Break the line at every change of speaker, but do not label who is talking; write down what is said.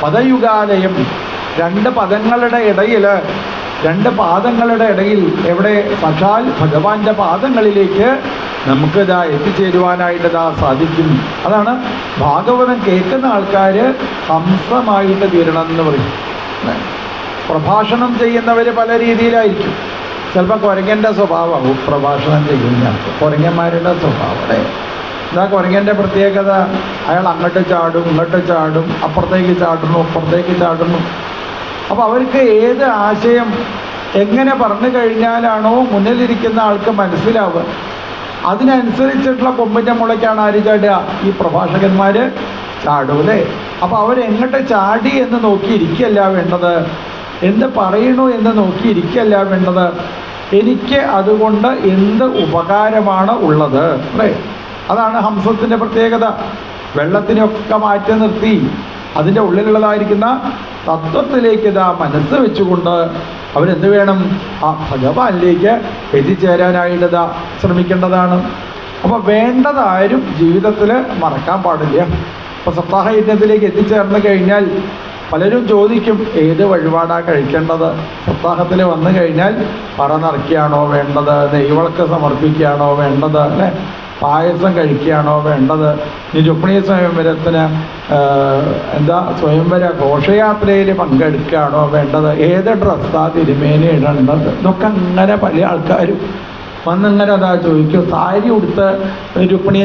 പദയുഗാലയം, രണ്ട് പദങ്ങളുടെ ഇടയിൽ, രണ്ട് പാദങ്ങളുടെ ഇടയിൽ എവിടെ സാക്ഷാൽ ഭഗവാന്റെ പാദങ്ങളിലേക്ക് നമുക്ക് എത്തിച്ചേരുവാനായിട്ട് സാധിക്കും. അതാണ് ഭാഗവതം കേൾക്കുന്ന ആൾക്കാർ ഹംസമായിട്ട് തീരണം എന്ന് പറയും. പ്രഭാഷണം ചെയ്യുന്നവർ പല രീതിയിലായിരിക്കും. ചിലപ്പോൾ കുരങ്ങൻ്റെ സ്വഭാവമാവും പ്രഭാഷണം ചെയ്യുന്ന കുരങ്ങന്മാരുടെ സ്വഭാവം. എന്താ കുരങ്ങൻ്റെ പ്രത്യേകത? അയാൾ അങ്ങോട്ട് ചാടും, ഇങ്ങോട്ട് ചാടും, അപ്പുറത്തേക്ക് ചാടുന്നു, അപ്പുറത്തേക്ക് ചാടുന്നു. അപ്പോൾ അവർക്ക് ഏത് ആശയം എങ്ങനെ പറഞ്ഞു കഴിഞ്ഞാലാണോ മുന്നിലിരിക്കുന്ന ആൾക്ക് മനസ്സിലാവുക, അതിനനുസരിച്ചിട്ടുള്ള കൊമ്പിൻ്റെ മുളയ്ക്കാണ് ആര് ചാടുക? ഈ പ്രഭാഷകന്മാർ ചാടൂലേ. അപ്പോൾ അവരെങ്ങോട്ട് ചാടി എന്ന് നോക്കിയിരിക്കല്ല വേണ്ടത്, എന്ത് പറയണു എന്ന് നോക്കിയിരിക്കല്ല വേണ്ടത്, എനിക്ക് അതുകൊണ്ട് എന്ത് ഉപകാരമാണ് ഉള്ളത് അല്ലേ. അതാണ് ഹംസത്തിൻ്റെ പ്രത്യേകത. വെള്ളത്തിനൊക്കെ മാറ്റി നിർത്തി അതിൻ്റെ ഉള്ളിലുള്ളതായിരിക്കുന്ന തത്വത്തിലേക്ക് മനസ്സ് വെച്ചുകൊണ്ട് അവരെന്ത് വേണം? ആ ഭഗവാനിലേക്ക് എത്തിച്ചേരാനായിട്ട് ശ്രമിക്കേണ്ടതാണ്. അപ്പോൾ വേണ്ടതാരും ജീവിതത്തിൽ മറക്കാൻ പാടില്ല. അപ്പോൾ സപ്താഹ യജ്ഞത്തിലേക്ക് എത്തിച്ചേർന്ന് കഴിഞ്ഞാൽ പലരും ചോദിക്കും, ഏത് വഴിപാടാണ് കഴിക്കേണ്ടത്? സപ്താഹത്തിൽ വന്നു കഴിഞ്ഞാൽ പറ നിറയ്ക്കുകയാണോ വേണ്ടത്? നെയ്വിളക്ക് സമർപ്പിക്കുകയാണോ വേണ്ടത്? അല്ലേ, പായസം കഴിക്കുകയാണോ വേണ്ടത്? ഇനി രുക്മിണി സ്വയംവരത്തിന് സ്വയംവര ഘോഷയാത്രയിൽ പങ്കെടുക്കുകയാണോ വേണ്ടത്? ഏത് ഡ്രസ്സാണ് തിരുമേനി ഇടേണ്ടത്? ഇതൊക്കെ അങ്ങനെ പല ആൾക്കാരും വന്നിങ്ങനെ ചോദിക്കും. സാരി ഉടുത്ത് രുക്മിണി